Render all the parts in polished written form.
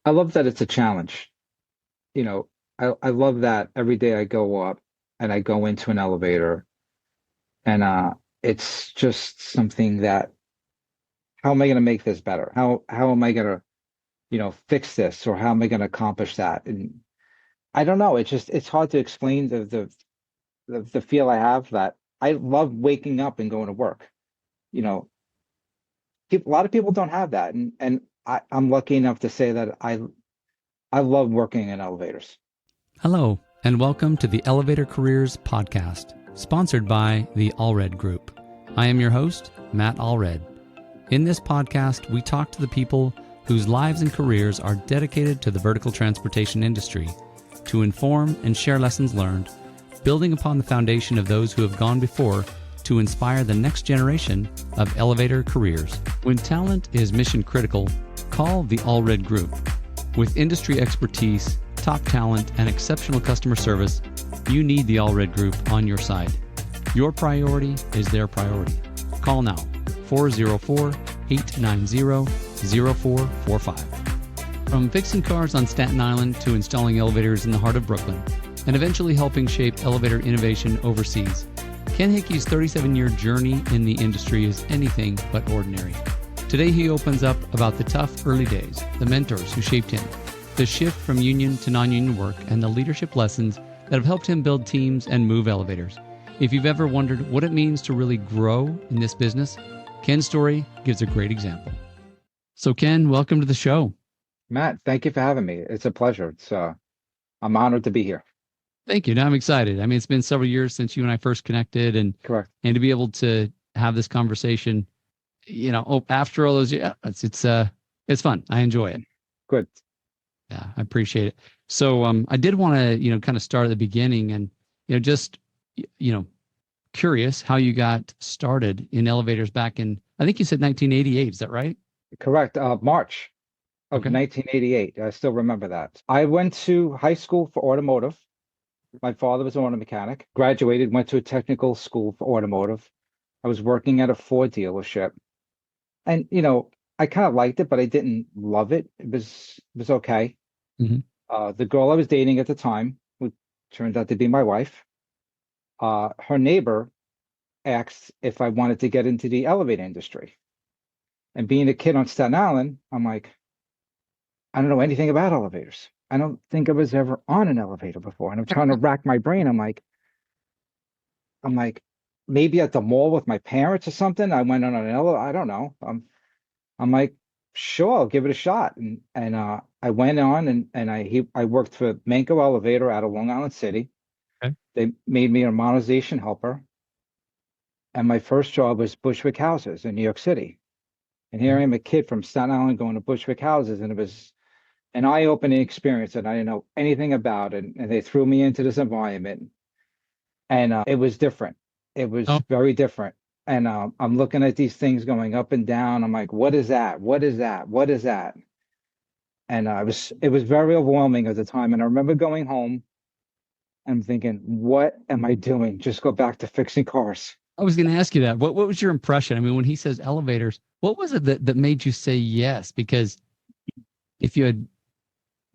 I love that it's a challenge. You know, I love that every day I go up and I go into an elevator and it's just something that how am I going to make this better? How am I going to, fix this or how am I going to accomplish that? And I don't know. It's hard to explain the feel I have that I love waking up and going to work. You know, a lot of people don't have that, and I'm lucky enough to say that I love working in elevators. Hello, and welcome to the Elevator Careers Podcast, sponsored by the Allred Group. I am your host, Matt Allred. In this podcast, we talk to the people whose lives and careers are dedicated to the vertical transportation industry to inform and share lessons learned, building upon the foundation of those who have gone before to inspire the next generation of elevator careers. When talent is mission critical, call the Allred Group. With industry expertise, top talent, and exceptional customer service, you need the Allred Group on your side. Your priority is their priority. Call now, 404-890-0445. From fixing cars on Staten Island to installing elevators in the heart of Brooklyn, and eventually helping shape elevator innovation overseas, Ken Hickey's 37-year journey in the industry is anything but ordinary. Today he opens up about the tough early days, the mentors who shaped him, the shift from union to non-union work, and the leadership lessons that have helped him build teams and move elevators. If you've ever wondered what it means to really grow in this business, Ken's story gives a great example. So Ken, welcome to the show. Matt, thank you for having me. It's a pleasure. I'm honored to be here. Thank you. Now I'm excited. I mean, it's been several years since you and I first connected, and Correct. to be able to have this conversation, after all those years, it's fun. I enjoy it. Good. Yeah, I appreciate it. So I did want to, kind of start at the beginning and, just, curious how you got started in elevators back in, I think you said 1988. Is that right? Correct. March of Okay. 1988. I still remember that. I went to high school for automotive. My father was an auto mechanic, graduated, went to a technical school for automotive. I was working at a Ford dealership. And, I kind of liked it, but I didn't love it. It was okay. Hmm. The girl I was dating at the time, who turned out to be my wife, her neighbor asked if I wanted to get into the elevator industry. And being a kid on Staten Island, I'm like, I don't know anything about elevators. I don't think I was ever on an elevator before. And I'm trying to rack my brain. I'm like, maybe at the mall with my parents or something. I went on an elevator. I don't know. I'm like, sure, I'll give it a shot. And I went on and I worked for Manco Elevator out of Long Island City. Okay. They made me a modernization helper. And my first job was Bushwick Houses in New York City. And here I Okay. am, a kid from Staten Island going to Bushwick Houses, and it was an eye-opening experience that I didn't know anything about. And they threw me into this environment, and it was different. It Oh, was very different. And I'm looking at these things going up and down. I'm like, what is that? What is that? What is that? And it was very overwhelming at the time. And I remember going home and thinking, what am I doing? Just go back to fixing cars. I was going to ask you that. What was your impression? I mean, when he says elevators, what was it that made you say yes? Because if you had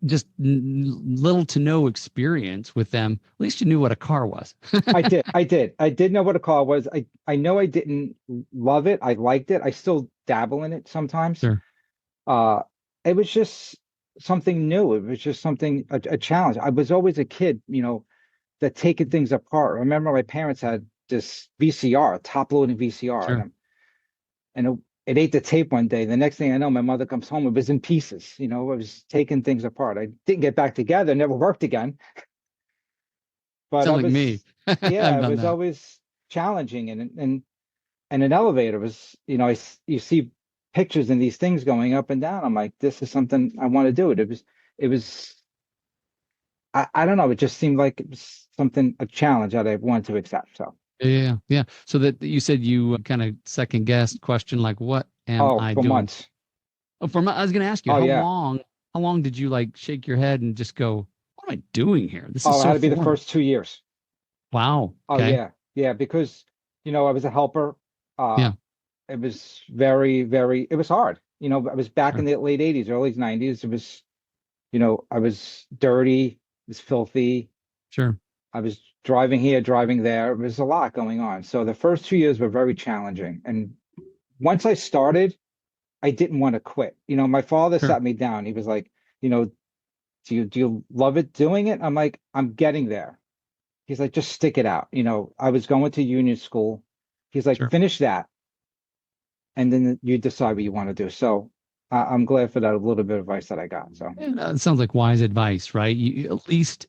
just little to no experience with them, at least you knew what a car was. I did know what a car was. I know I didn't love it. I liked it. I still dabble in it sometimes. Sure. Uh, it was just something new. It was just a challenge. I was always a kid, that taking things apart. I remember my parents had this VCR, top loading VCR, Sure. and it ate the tape one day. The next thing I know, my mother comes home, it was in pieces. I was taking things apart. I didn't get back together, never worked again. But Sound like me. yeah, I've it done was that. always challenging. And an elevator was, you see pictures and these things going up and down. I'm like, this is something I want to do. It was, I don't know. It just seemed like it was a challenge that I wanted to accept. So, Yeah. Yeah. So that you said you kind of second guessed question, like, what am oh, I for doing? months. Oh, I was going to ask you, Oh, yeah. how long did you like shake your head and just go, what am I doing here? This is Oh, it had so to be the foreign. first 2 years. Wow. Oh, Okay. yeah. Yeah. Because, I was a helper. Uh, Yeah. it was very, very, it was hard. I was back in Sure. the late 80s, early 90s. It was, I was dirty, it was filthy. Sure. I was driving here, driving there. There was a lot going on. So the first 2 years were very challenging. And once I started, I didn't want to quit. My father Sure. sat me down. He was like, you know, do you love it doing it? I'm like, I'm getting there. He's like, just stick it out. I was going to union school. He's like, Sure. finish that, and then you decide what you want to do. So I'm glad for that little bit of advice that I got. So And, it sounds like wise advice, right? You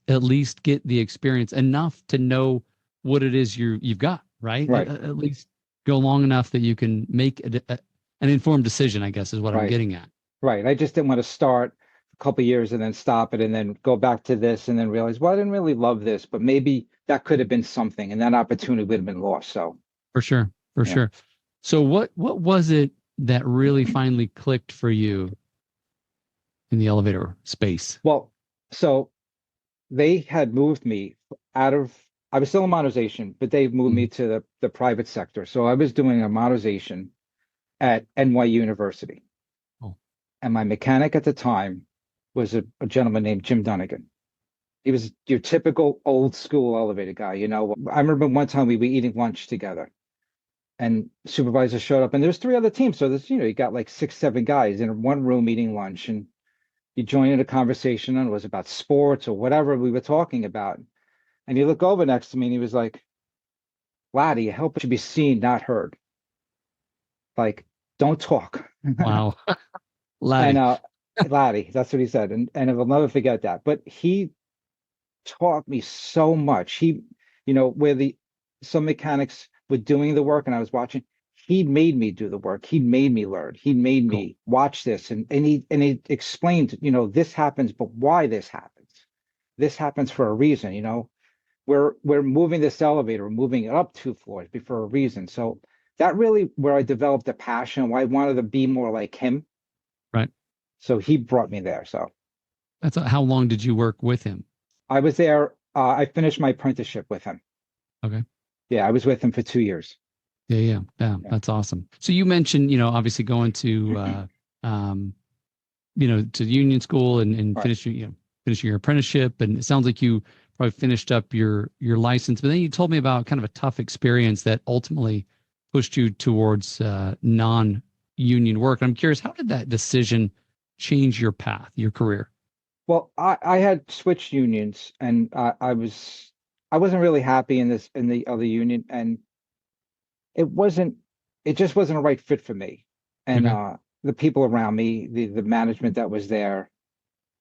at least get the experience enough to know what it is you've got, right? right, At least go long enough that you can make an informed decision, I guess, is what I'm right, getting at. right. I just didn't want to start a couple of years and then stop it and then go back to this and then realize, well, I didn't really love this, but maybe that could have been something, and that opportunity would have been lost. So For sure. For yeah. sure. So what was it that really finally clicked for you in the elevator space? Well, so they had moved me out of, I was still in modernization, but they moved me Mhm. to the private sector. So I was doing a modernization at NYU University. Oh, And my mechanic at the time was a gentleman named Jim Dunnigan. He was your typical old school elevator guy. I remember one time we were eating lunch together and supervisor showed up and there's three other teams. So you got like 6, 7 guys in one room eating lunch and you join in a conversation and it was about sports or whatever we were talking about. And he looked over next to me and he was like, Laddie, help should be seen, not heard. Like, don't talk. wow. And Laddie. Laddie, that's what he said. And I'll never forget that. But he taught me so much. Where some mechanics were doing the work and I was watching, he made me do the work. He made me learn. He made Cool. me watch this and he explained, this happens, but why this happens. This happens for a reason, we're moving this elevator, we're moving it up 2 floors for a reason. So that really where I developed a passion, why I wanted to be more like him. Right. So he brought me there. So How long did you work with him? I was there. I finished my apprenticeship with him. Okay. Yeah, I was with him for 2 years. Yeah, yeah, yeah. Yeah. That's awesome. So you mentioned, obviously going to, um, to union school and Right. finishing your apprenticeship. And it sounds like you probably finished up your license. But then you told me about kind of a tough experience that ultimately pushed you towards non-union work. I'm curious, how did that decision change your path, your career? Well, I had switched unions and I wasn't really happy in the other union and it wasn't it just wasn't a right fit for me. And Okay. the people around me, the management that was there,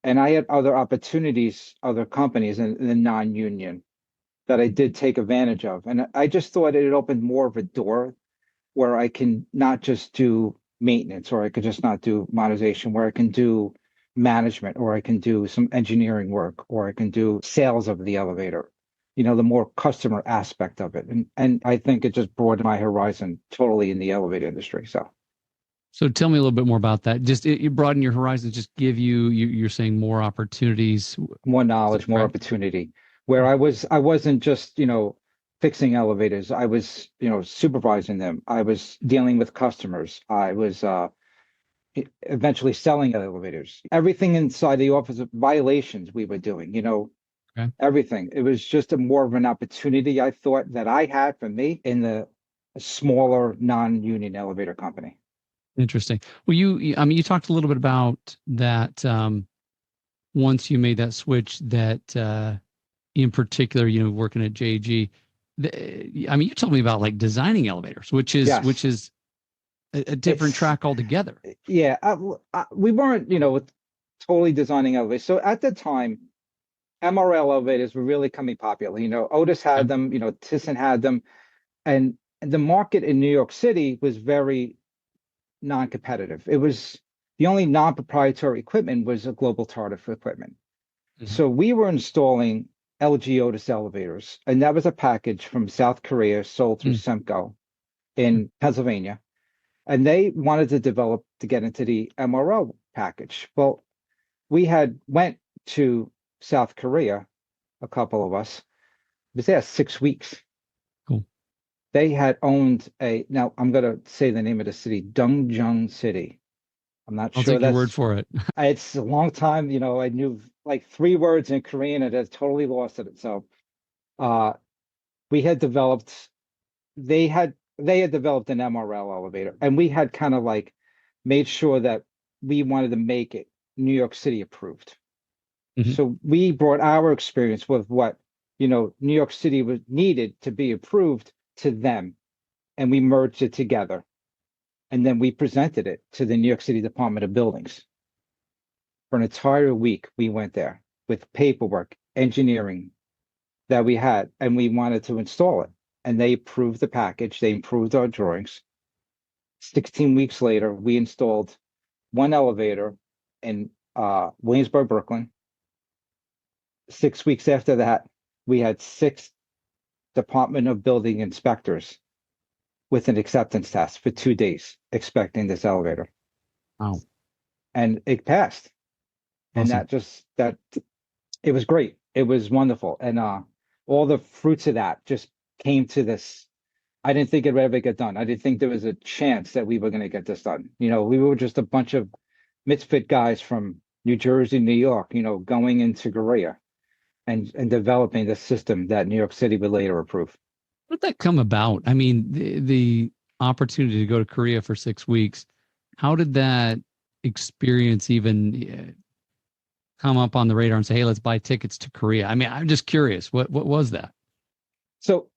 and I had other opportunities, other companies in the non-union that I did take advantage of. And I just thought it opened more of a door where I can not just do maintenance or I could just not do modernization, where I can do management or I can do some engineering work or I can do sales of the elevator, the more customer aspect of it. And I think it just broadened my horizon totally in the elevator industry. So So tell me a little bit more about that. Just you broaden your horizons, just give you're saying more opportunities. more Is that knowledge, more correct? opportunity. Where I wasn't just, fixing elevators. I was, supervising them. I was dealing with customers. I was eventually selling elevators. Everything inside the office of violations we were doing, Okay. everything. It was just a more of an opportunity I thought that I had for me in the smaller non-union elevator company. Interesting. Well, I mean, you talked a little bit about that once you made that switch, that in particular, working at JG. I mean, you told me about like designing elevators, which is Yes, a different it's track altogether. yeah. We weren't, totally designing elevators. So at the time, MRL elevators were really coming popular. Otis had Okay. them, Thyssen had them, and the market in New York City was very non-competitive. It was the only non-proprietary equipment was a global Tardif equipment. Mhm. So we were installing LG Otis elevators, and that was a package from South Korea sold through Mm. Semco Sure. in Pennsylvania. And they wanted to develop to get into the MRO package. Well, we had went to South Korea, a couple of us, was there 6 weeks. Cool. They had owned now I'm going to say the name of the city, Dongjeong City. I'm not I'll sure take your word that's, for it. it's a long time, I knew like three words in Korean and I totally lost it. So, uh, we had developed, they had developed an MRL elevator and we had kind of like made sure that we wanted to make it New York City approved. Mhm. So we brought our experience with what, New York City was needed to be approved to them, and we merged it together. And then we presented it to the New York City Department of Buildings. For an entire week, we went there with paperwork, engineering that we had, and we wanted to install it. And they approved the package, they approved our drawings. 16 weeks later, we installed one elevator in Williamsburg, Brooklyn. 6 weeks after that, we had six Department of Building inspectors with an acceptance test for 2 days expecting this elevator. Wow. And it passed. And Awesome. that it was great. It was wonderful. And all the fruits of that just came to this. I didn't think it would ever get done. I didn't think there was a chance that we were going to get this done. We were just a bunch of misfit guys from New Jersey, New York, going into Korea and developing the system that New York City would later approve. How did that come about? I mean, the opportunity to go to Korea for 6 weeks, how did that experience even come up on the radar and say, hey, let's buy tickets to Korea? I mean, I'm just curious. What was that? So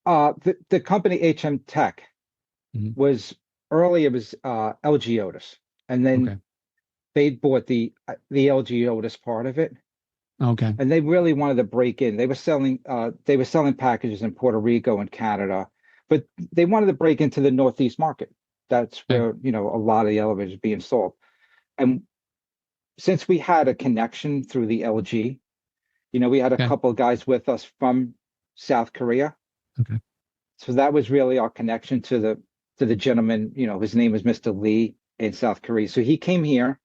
the company HM Tech Mhm. was early, it was LG Otis. And then Okay. they bought the LG Otis part of it. Okay. And they really wanted to break in. They were selling packages in Puerto Rico and Canada, but they wanted to break into the Northeast market. That's Okay. where, a lot of the elevators being sold. And since we had a connection through the LG, we had a Okay. couple of guys with us from South Korea. Okay. So that was really our connection to the gentleman. His name was Mr. Lee in South Korea. So he came here.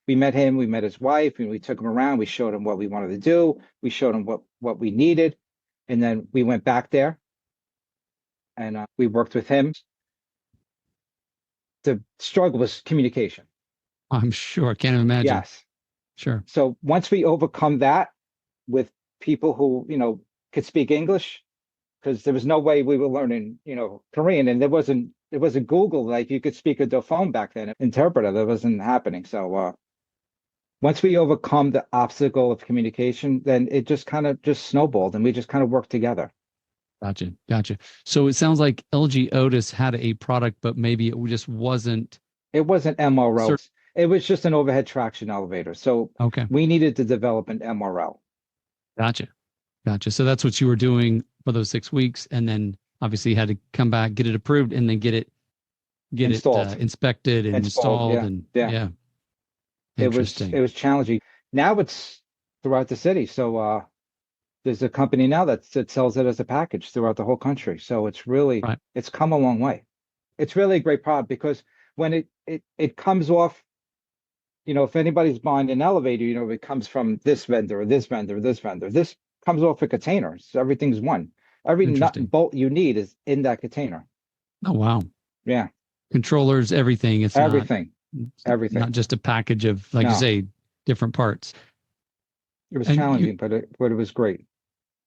We met him. We met his wife, and we took him around. We showed him what we wanted to do. We showed him what we needed, and then we went back there and we worked with him. The struggle was communication. I'm sure. Can't imagine. Yes. Sure. So once we overcome that with people who could speak English, because there was no way we were learning, Korean, and there wasn't Google, like you could speak a phone back then, interpreter, that wasn't happening. So once we overcome the obstacle of communication, then it just kind of just snowballed, and we just kind of worked together. Gotcha. Gotcha. So it sounds like LG Otis had a product, but maybe it just wasn't It wasn't MRO. certain. It was just an overhead traction elevator. So Okay. we needed to develop an MRL Gotcha. Gotcha. So that's what you were doing for those 6 weeks, and then obviously you had to come back, get it approved, and then get it installed. inspected and Installed. installed, Yeah. and Yeah. yeah, It was it interesting. was challenging. Now it's throughout the city. So there's a company now that sells it as a package throughout the whole country. So Right. it's come a long way. It's really a great product because when it comes off, if anybody's buying an elevator, it comes from this vendor or this vendor or this vendor. This comes off a container. So everything's one. Every nut and Interesting. bolt you need is in that container. Oh wow. Yeah, Controllers, everything. everything, Not everything. just a package of, like you No, say, different parts. it was And you, challenging, but it was great.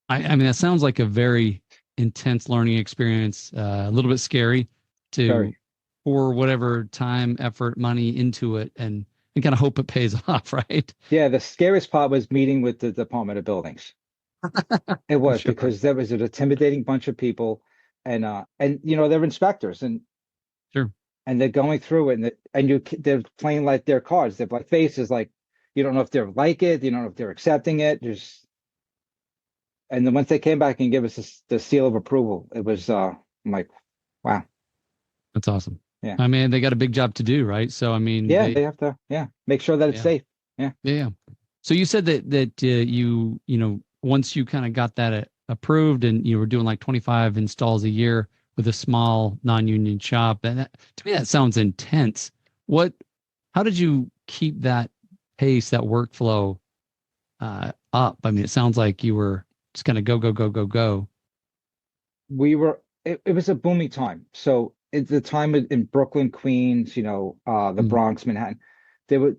I mean, that sounds like a very intense learning experience. A little bit scary to Very. pour whatever time, effort, money into it, and kind of hope it pays off, right? Yeah, the scariest part was meeting with the Department of Buildings. It I'm was sure. because there was an intimidating bunch of people, and they're inspectors, Sure. and they're going through it, they're playing like their cards. They're like faces, like you don't know if they're like it, you don't know if they're accepting it. Just and then once they came back and gave us the seal of approval, it was I'm like, wow, That's awesome. yeah, I mean, they got a big job to do, right? So, I mean, yeah, they have to, yeah, make sure that it's yeah, safe. Yeah, yeah, yeah. So you said that once you kind of got that approved and you were doing like 25 installs a year with a small non-union shop, and to me that sounds intense. What? How did you keep that pace, that workflow up? I mean, it sounds like you were just kind of go, go, go, go, go. we were. It was a booming time, so at the time in Brooklyn, Queens, the Mhm. Bronx, Manhattan, they were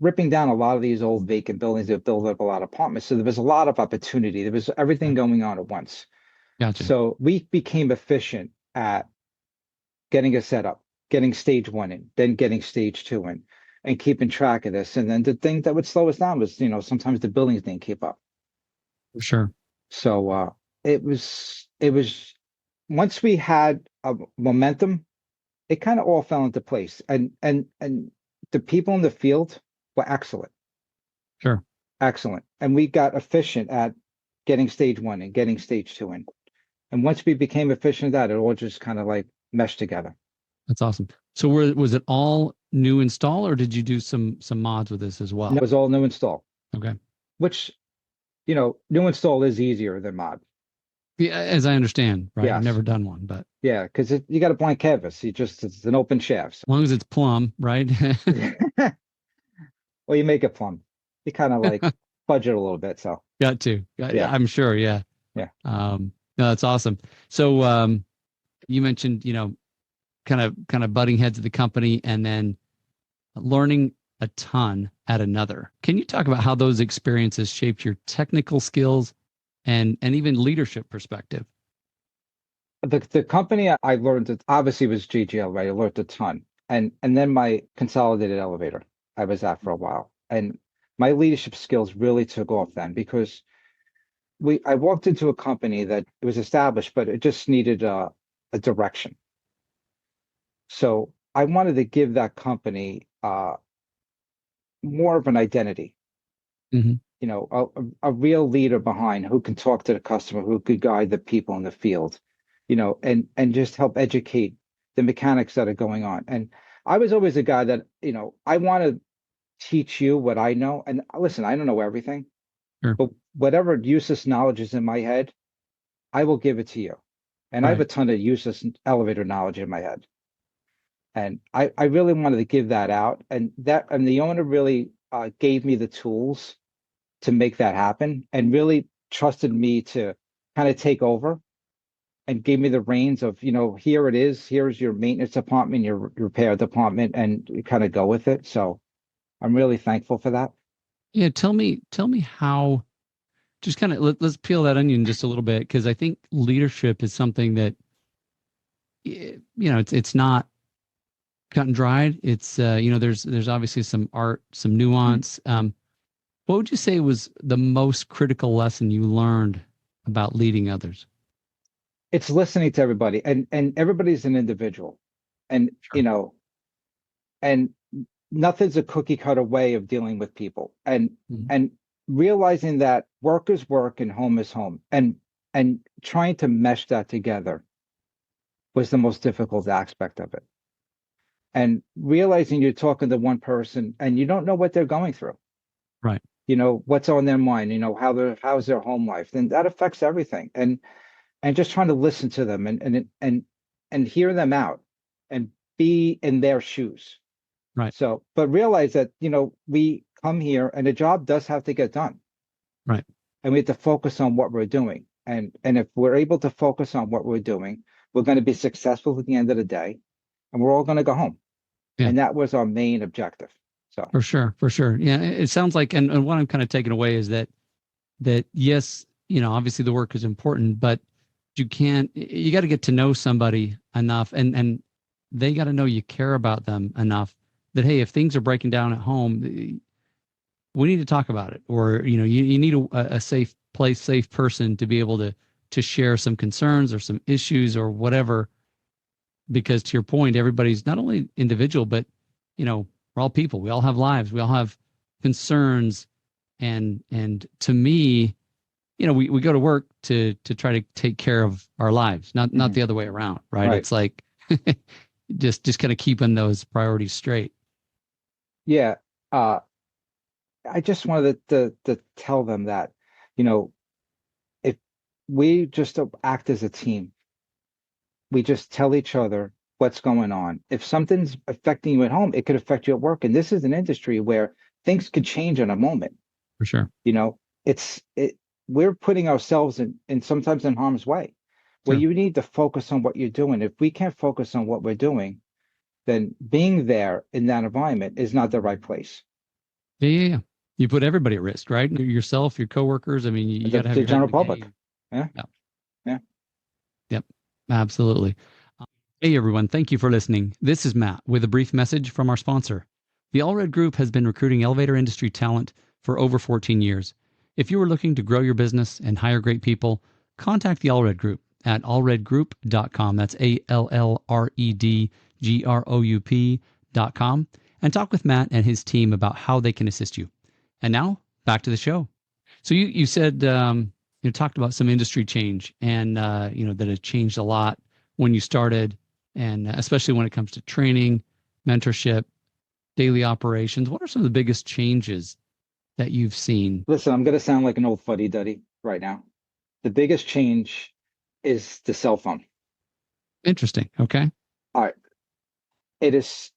ripping down a lot of these old vacant buildings. They built up a lot of apartments. So there was a lot of opportunity. There was everything Right. going on at once. Gotcha. So we became efficient at getting a setup, getting stage one in, then getting stage two in, and keeping track of this. And then the thing that would slow us down was, sometimes the buildings didn't keep up. For sure. So it was once we had a momentum, it kind of all fell into place. And the people in the field were excellent, Sure. excellent. And we got efficient at getting stage one and getting stage two in. And once we became efficient at that, it all just kind of like meshed together. That's awesome. So was it all new install or did you do some mods with this as And it well? was all new install, Okay. which, new install is easier than mod. Yeah, as I understand, right? I've Yes. never done one, but Yeah, because you got a blank canvas. It's an open shaft. as long as it's plumb, right? Well, you make it plumb. You kind of like budget a little bit. So Got to. yeah, I'm sure. Yeah. yeah. No, that's awesome. So, you mentioned, kind of butting heads of the company and then learning a ton at another. Can you talk about how those experiences shaped your technical skills and even leadership perspective? The company I learned it obviously was GGL, right? I learned a ton. And then my consolidated elevator I was at for a while. And my leadership skills really took off then because I walked into a company that it was established, but it just needed a direction. So I wanted to give that company more of an identity, Hmm. a real leader behind who can talk to the customer, who could guide the people in the field, and just help educate the mechanics that are going on. And I was always a guy that, I want to teach you what I know. And listen, I don't know everything, Sure. but whatever useless knowledge is in my head, I will give it to you. And I have a Right. ton of useless elevator knowledge in my head. And I really wanted to give that out. And the owner really gave me the tools to make that happen and really trusted me to kind of take over and gave me the reins of, here it is, here's your maintenance department, your repair department, and kind of go with it. So I'm really thankful for that. Yeah. Tell me how, just kind of let's peel that onion just a little bit because I think leadership is something that, it's not cut and dried. It's, there's obviously some art, some Mhm. nuance. What would you say was the most critical lesson you learned about leading others? It's listening to everybody, and everybody's an individual, and Sure. and nothing's a cookie cutter way of dealing with people, and Mhm. and realizing that work is work and home is home, and trying to mesh that together was the most difficult aspect of it. And realizing you're talking to one person and you don't know what they're going through, Right. what's on their mind, how's their home life, then that affects everything. And just trying to listen to them and hear them out and be in their shoes. Right. So, but realize that, we come here and the job does have to get done. Right. And we have to focus on what we're doing. And if we're able to focus on what we're doing, we're going to be successful at the end of the day, and we're all going to go home. Yeah. And that was our main objective. So, For sure. For sure. Yeah. It sounds like, and what I'm kind of taking away is that yes, obviously the work is important, but you got to get to know somebody enough and they got to know you care about them enough that, hey, if things are breaking down at home, we need to talk about it. Or, you need a safe place, safe person to be able to share some concerns or some issues or whatever. Because to your point, everybody's not only individual, but, we're all people. We all have lives. We all have concerns. And to me, we go to work to try to take care of our lives, not mhm, the other way around, right? right. It's like just kind of keeping those priorities straight. Yeah. Uh, I just wanted to tell them that, you know, if we just act as a team, we just tell each other what's going on. If something's affecting you at home, it could affect you at work. And this is an industry where things could change in a moment. For sure. You know, it's it we're putting ourselves in sometimes in harm's way. Well, Sure. you need to focus on what you're doing. If we can't focus on what we're doing, then being there in that environment is not the right place. Yeah, yeah, yeah. You put everybody at risk, right? Yourself, your coworkers. I mean, you got to have The your head in general the public. game. Yeah, Yeah. yeah. Yep. Absolutely. Hey, everyone. Thank you for listening. This is Matt with a brief message from our sponsor. The Allred Group has been recruiting elevator industry talent for over 14 years. If you are looking to grow your business and hire great people, contact the Allred Group at allredgroup.com. That's ALLREDGROUP.com, and talk with Matt and his team about how they can assist you. And now back to the show. So you said you talked about some industry change and that it changed a lot when you started, and especially when it comes to training, mentorship, daily operations. What are some of the biggest changes that you've seen? Listen, I'm going to sound like an old fuddy-duddy right now. The biggest change is the cell phone. Interesting. Okay. All right. It is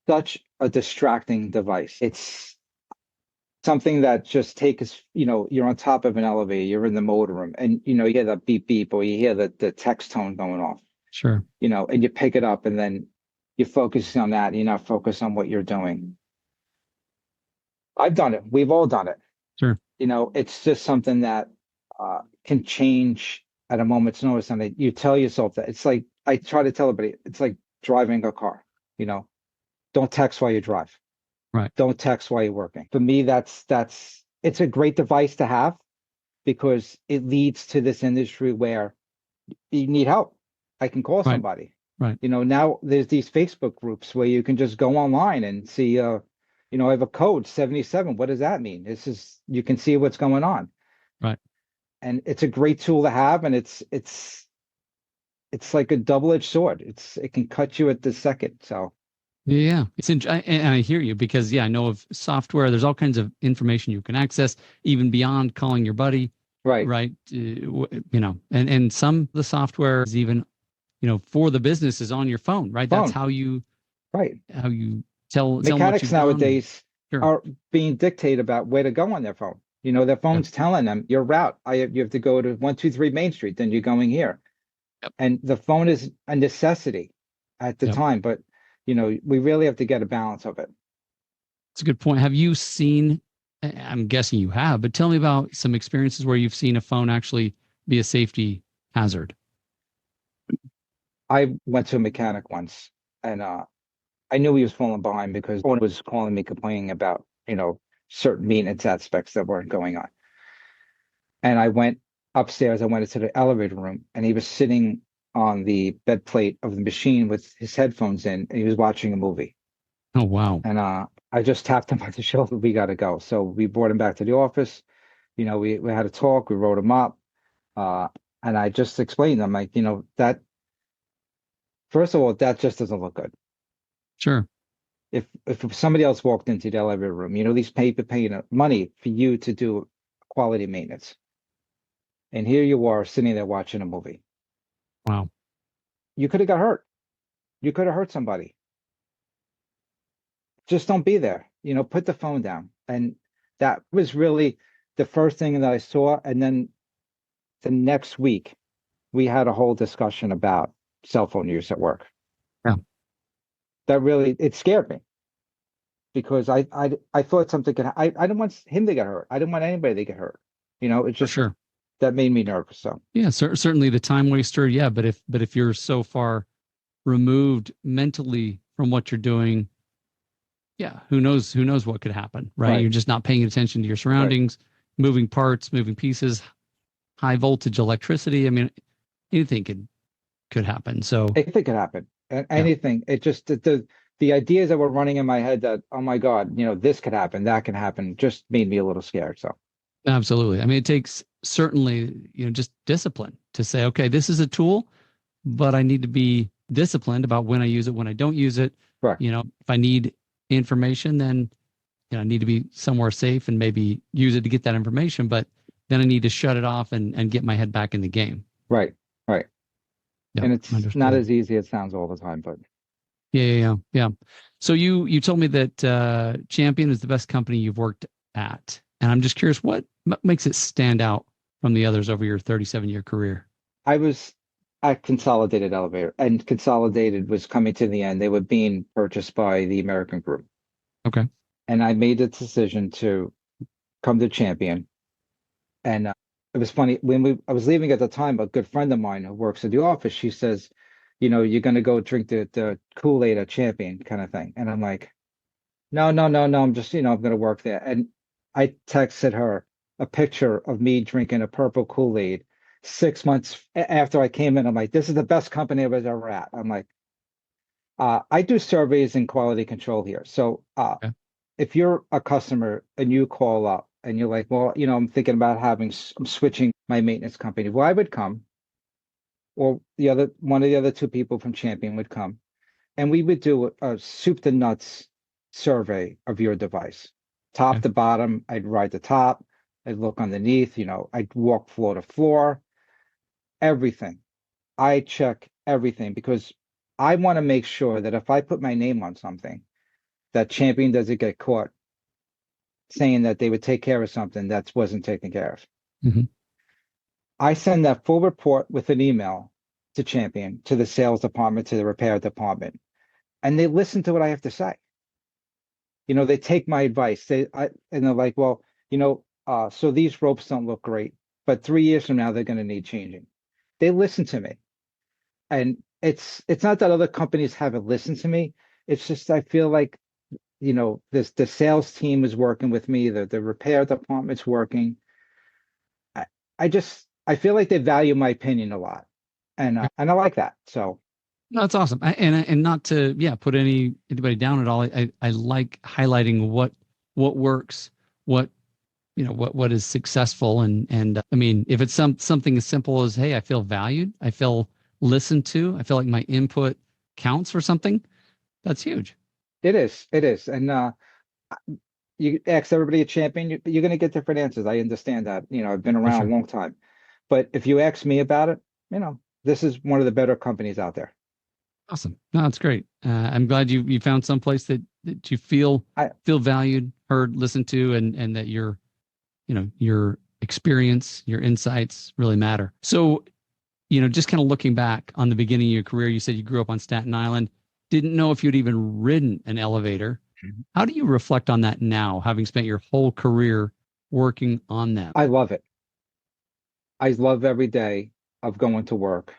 such a distracting device. It's something that just takes, you're on top of an elevator, you're in the motor room, and you hear that beep beep or you hear the text tone going off, Sure. and you pick it up and then you're focusing on that, and you're not focused on what you're doing. I've done it. We've all done it. Sure. It's just something that can change at a moment's notice. And you tell yourself that it's like, I try to tell everybody, it's like driving a car, you know, don't text while you drive. Right. Don't text while you're working. For me, it's a great device to have because it leads to this industry where you need help. I can call Right. somebody. Right. Now there's these Facebook groups where you can just go online and see, I have a code 77. What does that mean? You can see what's going on. Right. And it's a great tool to have. And it's like a double-edged sword. It can cut you at the second. So, Yeah, and I hear you because I know of software. There's all kinds of information you can access, even beyond calling your buddy, right. right? And some of the software is even for the business is on your phone, right? That's Phone. how you Right. tell them what Mechanics you've done. And nowadays sure. are being dictated about where to go on their phone. Their Yeah. phone's telling them your route. You have to go to 123 Main Street, then you're going here. Yep. And the phone is a necessity at the Yep. time, but we really have to get a balance of it. It's a good point. Have you seen? I'm guessing you have, but tell me about some experiences where you've seen a phone actually be a safety hazard. I went to a mechanic once, and I knew he was falling behind because someone was calling me complaining about, certain maintenance aspects that weren't going on. And I went upstairs, I went into the elevator room, and he was sitting on the bed plate of the machine with his headphones in, and he was watching a movie. Oh, wow. And I just tapped him on the shoulder, we got to go. So we brought him back to the office. We had a talk, we wrote him up. Uh, and I just explained, I'm like, that, first of all, that just doesn't look good. Sure. If somebody else walked into the elevator room, these people paying money for you to do quality maintenance. And here you are sitting there watching a movie. Wow. You could have got hurt. You could have hurt somebody. Just don't be there. Put the phone down. And that was really the first thing that I saw. And then the next week, we had a whole discussion about cell phone use at work. Yeah. That really, it scared me because I thought something could, I didn't want him to get hurt. I didn't want anybody to get hurt. It's For just, sure. that made me nervous. So, Yeah, certainly the time waster. Yeah, but if you're so far removed mentally from what you're doing, yeah, who knows what could happen, right? right, You're just not paying attention to your right. surroundings, moving parts, moving pieces, high voltage electricity. I mean, anything could happen. So Anything could happen. yeah, Anything. It just, the ideas that were running in my head that, oh my God, this could happen, that can happen, just made me a little scared. So, absolutely. I mean, it takes certainly, just discipline to say, okay, this is a tool, but I need to be disciplined about when I use it, when I don't use it. correct. If I need information, then I need to be somewhere safe and maybe use it to get that information, but then I need to shut it off and get my head back in the game. Right, right. Yep, And it's not understood. as easy as it sounds all the time, but Yeah. So you told me that Champion is the best company you've worked at, and I'm just curious what makes it stand out from the others over your 37-year career. I was at Consolidated Elevator, and Consolidated was coming to the end. They were being purchased by the American Group, Okay. and I made the decision to come to Champion. And it was funny when I was leaving at the time. A good friend of mine who works at the office, she says, you're going to go drink the Kool-Aid at Champion kind of thing. And I'm like, no, no, no, no. I'm just, I'm going to work there. And I texted her a picture of me drinking a purple Kool-Aid 6 months after I came in. I'm like, this is the best company I was ever at. I'm like, I do surveys and quality control here. So Okay. if you're a customer and you call up and you're like, well, I'm thinking about I'm switching my maintenance company. Well, I would come, or one of the other two people from Champion would come, and we would do a soup to nuts survey of your device, top Okay. to bottom. I'd ride the top, I'd look underneath, I'd walk floor to floor, everything. I check everything because I want to make sure that if I put my name on something, that Champion doesn't get caught saying that they would take care of something that wasn't taken care of. Hmm. I send that full report with an email to Champion, to the sales department, to the repair department, and they listen to what I have to say. They take my advice. And they're like, well, so these ropes don't look great, but 3 years from now they're going to need changing. They listen to me, and it's not that other companies haven't listened to me. It's just I feel like this the sales team is working with me, the repair department's working. I, I feel like they value my opinion a lot, and I like that. So No, that's awesome. And not to put anybody down at all. I like highlighting what works, what what is successful, and I mean if it's something as simple as, hey, I feel valued, I feel listened to, I feel like my input counts for something. That's huge. it is, and you ask everybody a champion, you're going to get different answers. I understand that. I've been For around a sure. long time, but if you ask me about it, this is one of the better companies out there. Awesome. No, that's great. I'm glad you found some place that you I feel valued, heard, listened to, and that your experience, your insights really matter. So, just kind of looking back on the beginning of your career, you said you grew up on Staten Island, didn't know if you'd even ridden an elevator. How do you reflect on that now, having spent your whole career working on them? I love it. I love every day of going to work.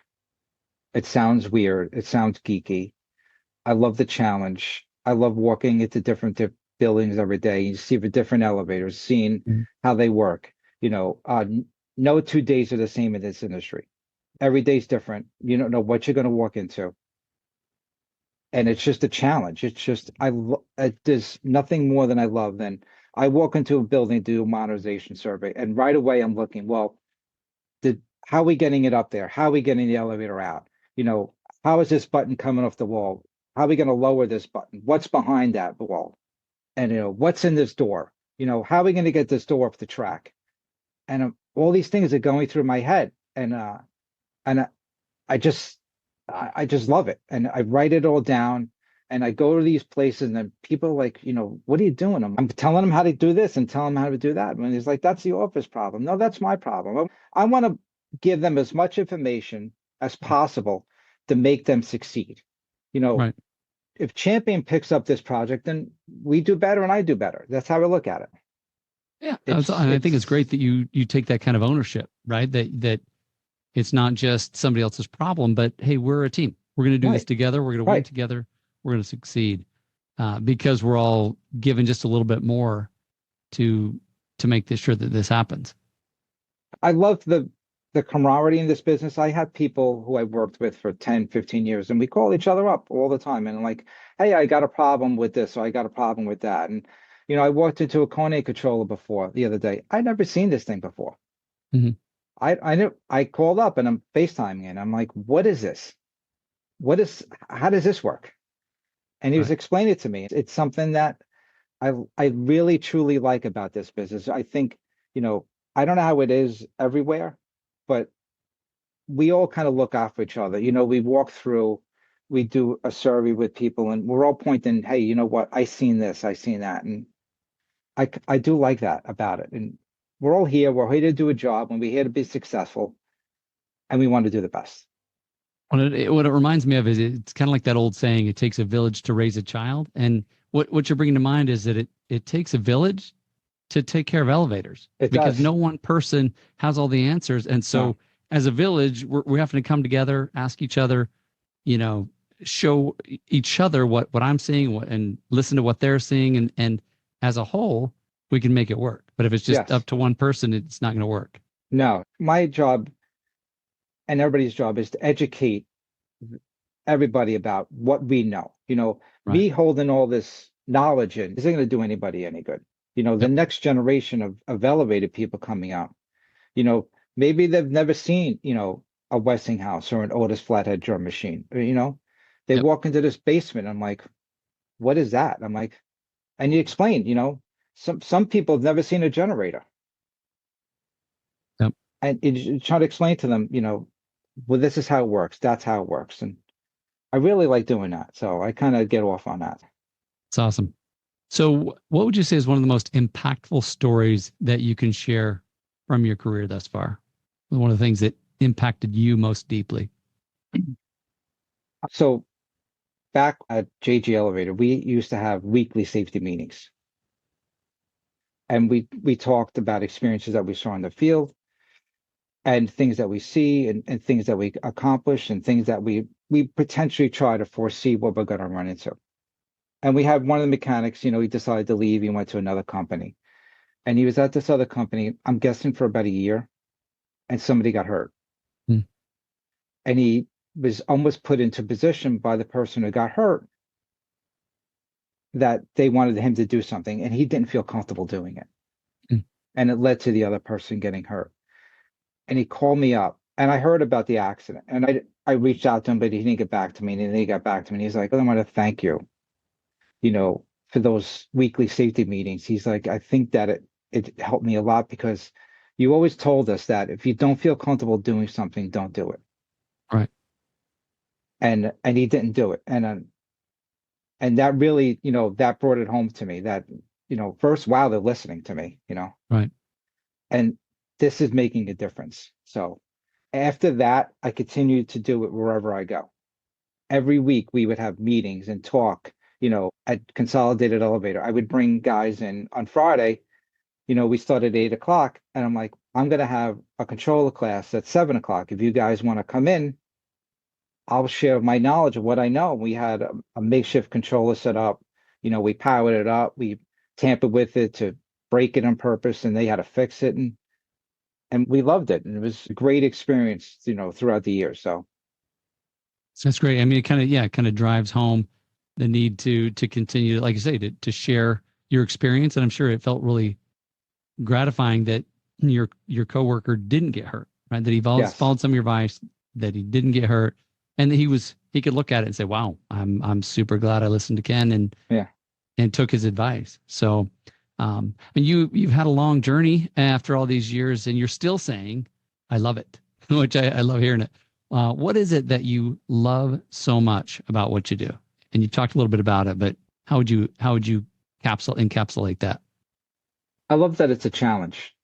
It sounds weird. It sounds geeky. I love the challenge. I love walking into different buildings every day. You see the different elevators, seeing Mhm. how they work. No 2 days are the same in this industry. Every day's different. You don't know what you're going to walk into, and it's just a challenge. It's just there's nothing more than I love than I walk into a building, do a modernization survey, and right away I'm looking, well, how are we getting it up there? How are we getting the elevator out? You know, how is this button coming off the wall? How are we going to lower this button? What's behind that wall? And what's in this door? How are we going to get this door off the track? And all these things are going through my head, and I just I just love it. And I write it all down, and I go to these places, and then people are like, what are you doing? I'm telling them how to do this and telling them how to do that. And he's like, that's the office problem. No, that's my problem. I want to give them as much information as possible to make them succeed. You know, Right. if Champion picks up this project, then we do better and I do better. That's how I look at it. Yeah. It's And I think it's great it's that you take that kind of ownership, right? That it's not just somebody else's problem, but hey, we're a team. We're going to do this right, together. We're going to win right. together. We're going to succeed because we're all given just a little bit more to make this sure that this happens. I love the camaraderie in this business. I have people who I've worked with for 10, 15 years, and we call each other up all the time. And like, hey, I got a problem with this, or I got a problem with that. And, I walked into a Kone controller before the other day. I'd never seen this thing before. Hmm. I knew I called up and I'm FaceTiming and I'm like, what is this? How does this work? And he was Right. explaining it to me. It's something that I really truly like about this business. I think, you know, I don't know how it is everywhere, but we all kind of look out for each other. We walk through, we do a survey with people, and we're all pointing, hey, you know what? I seen this, I seen that, and I do like that about it. And we're all here. We're here to do a job, and we're here to be successful, and we want to do the best. What it reminds me of is it's kind of like that old saying, it takes a village to raise a child. And what you're bringing to mind is that it takes a village to take care of elevators It because does. no one person has all the answers. And No. so as a village, we're having to come together, ask each other, you know, show each other what I'm seeing and listen to what they're seeing. And as a whole, we can make it work. But if it's just Yes. up to one person, it's not going to work. No. My job and everybody's job is to educate everybody about what we know. Right. Me holding all this knowledge in isn't going to do anybody any good. The Yep. next generation of elevated people coming out, you know, maybe they've never seen, a Westinghouse or an Otis flathead drum machine. They Yep. walk into this basement. I'm like, what is that? I'm like, and you explain, some people have never seen a generator. Yep. And you try to explain to them, well, this is how it works. That's how it works. And I really like doing that. So I kind of get off on that. It's awesome. So, what would you say is one of the most impactful stories that you can share from your career thus far? One of the things that impacted you most deeply? So back at JG Elevator, we used to have weekly safety meetings. And we talked about experiences that we saw in the field and things that we see and things that we accomplish and things that we potentially try to foresee what we're going to run into. And we had one of the mechanics, he decided to leave. He went to another company. And he was at this other company, I'm guessing for about a year, and somebody got hurt. Hmm. And he was almost put into position by the person who got hurt that they wanted him to do something, and he didn't feel comfortable doing it. Hmm. And it led to the other person getting hurt. And he called me up, and I heard about the accident. And I reached out to him, but he didn't get back to me. And then he got back to me, and he's like, "Oh, I want to thank you, for those weekly safety meetings." He's like, "I think that it helped me a lot because you always told us that if you don't feel comfortable doing something, don't do it." Right. And he didn't do it. And that really, that brought it home to me that, first, wow, they're listening to me, Right. and this is making a difference. So after that, I continued to do it wherever I go. Every week we would have meetings and talk, at Consolidated Elevator. I would bring guys in on Friday. We start at 8 o'clock, and I'm like, I'm going to have a controller class at 7 o'clock. If you guys want to come in, I'll share my knowledge of what I know. We had a makeshift controller set up. We powered it up. We tampered with it to break it on purpose, and they had to fix it. And we loved it. And it was a great experience, throughout the year. So, So that's great. I mean, it kind of drives home the need to continue, like you say, to share your experience. And I'm sure it felt really gratifying that your coworker didn't get hurt, right? That he yes. followed some of your advice, that he didn't get hurt, and that he could look at it and say, "Wow, I'm super glad I listened to Ken Yeah. and took his advice." So, and you've had a long journey after all these years, and you're still saying, "I love it," which I love hearing it. What is it that you love so much about what you do? And you talked a little bit about it, but how would you encapsulate that? I love that it's a challenge.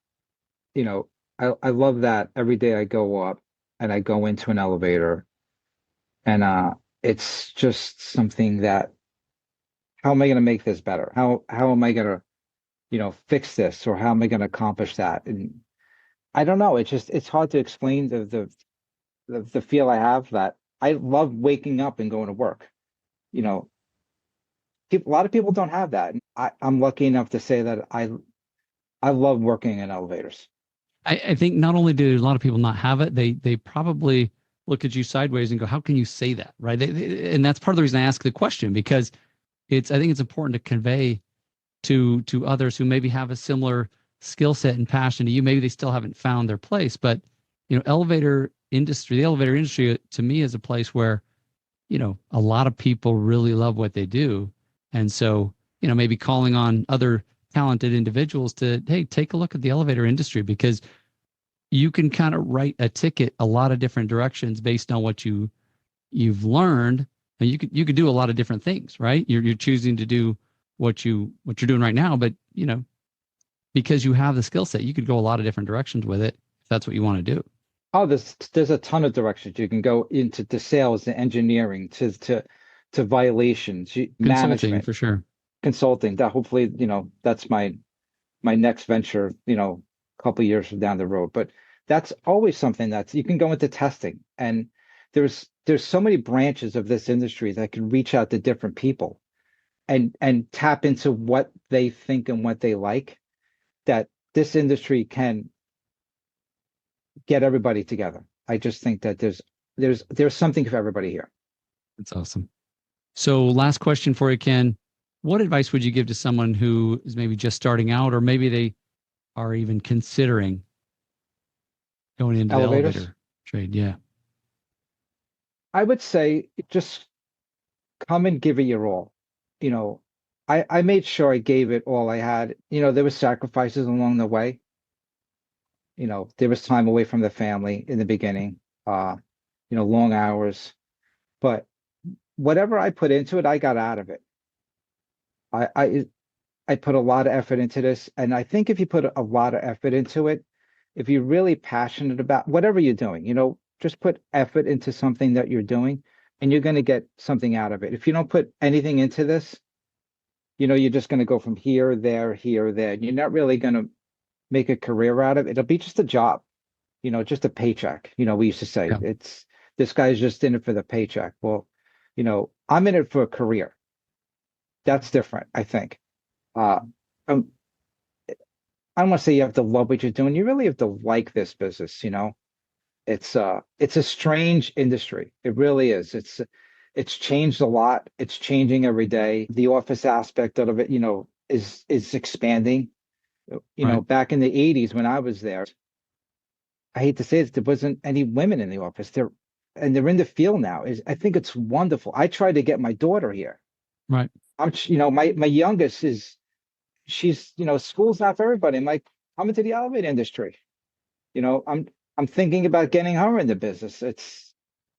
You know, I love that every day I go up and I go into an elevator and it's just something that how am I going to make this better? How am I going to, fix this or how am I going to accomplish that? And I don't know. It's hard to explain the feel I have that I love waking up and going to work. You know, a lot of people don't have that. And I'm lucky enough to say that I love working in elevators. I think not only do a lot of people not have it, they probably look at you sideways and go, "How can you say that?" Right? And that's part of the reason I ask the question because I think it's important to convey to others who maybe have a similar skill set and passion to you. Maybe they still haven't found their place, but the elevator industry to me is a place where a lot of people really love what they do, and so maybe calling on other talented individuals to, hey, take a look at the elevator industry because you can kind of write a ticket a lot of different directions based on what you've learned, and you could do a lot of different things, right? You're choosing to do what you're doing right now, but because you have the skill set, you could go a lot of different directions with it if that's what you want to do. Oh, there's a ton of directions you can go into, to sales, to engineering, to violations, Consulting management, for sure. consulting. That hopefully, that's my next venture, a couple of years from down the road. But that's always something that's you can go into testing. And there's so many branches of this industry that can reach out to different people and tap into what they think and what they like, that this industry can get everybody together. I just think that there's something for everybody here. That's awesome. So, last question for you, Ken. What advice would you give to someone who is maybe just starting out, or maybe they are even considering going into the Elevators, elevator trade? Yeah. I would say just come and give it your all. You know, I made sure I gave it all I had. There was sacrifices along the way. There was time away from the family in the beginning, long hours, but whatever I put into it, I got out of it. I, I, I put a lot of effort into this. And I think if you put a lot of effort into it, if you're really passionate about whatever you're doing, just put effort into something that you're doing and you're going to get something out of it. If you don't put anything into this, you're just going to go from here, there. You're not really going to make a career out of it. It'll be just a job, just a paycheck. We used to say Yeah. this guy's just in it for the paycheck. Well, I'm in it for a career. That's different, I think. Uh, um, I don't want to say you have to love what you're doing. You really have to like this business. It's a strange industry. It really is. It's changed a lot. It's changing every day. The office aspect of it, is expanding. Right. Back in the 80s when I was there, I hate to say this, there wasn't any women in the office. They're in the field now. I think it's wonderful. I tried to get my daughter here. Right. My youngest she's, school's not for everybody. I'm like, I'm into the elevator industry. I'm thinking about getting her in the business.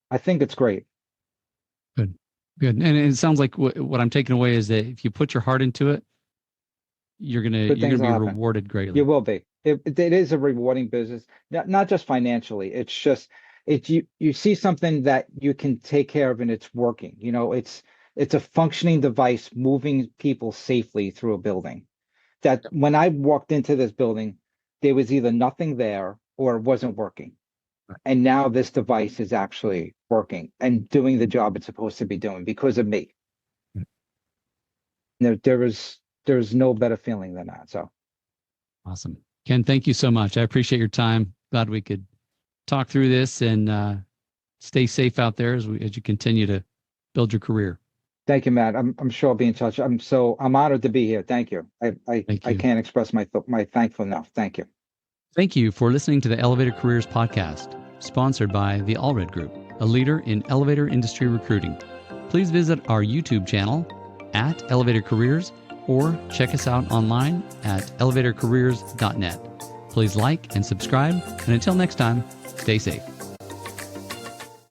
I think it's great. Good. Good. And it sounds like what I'm taking away is that if you put your heart into it, Good you're gonna things will be happen. rewarded You greatly. will be. It is a rewarding business, not just financially. It's just you see something that you can take care of and it's working. It's a functioning device moving people safely through a building. That when I walked into this building, there was either nothing there or it wasn't working. And now this device is actually working and doing the job it's supposed to be doing because of me. There's no better feeling than that. So Awesome. Ken, thank you so much. I appreciate your time. Glad we could talk through this and stay safe out there as you continue to build your career. thank you, Matt. I'm sure I'll be in touch. I'm honored to be here. Thank you. Thank I you. can't express my thankfulness enough. Thank you. Thank you for listening to the Elevator Careers Podcast, sponsored by the Allred Group, a leader in elevator industry recruiting. Please visit our YouTube channel at Elevator Careers or check us out online at elevatorcareers.net. Please like and subscribe, and until next time, stay safe.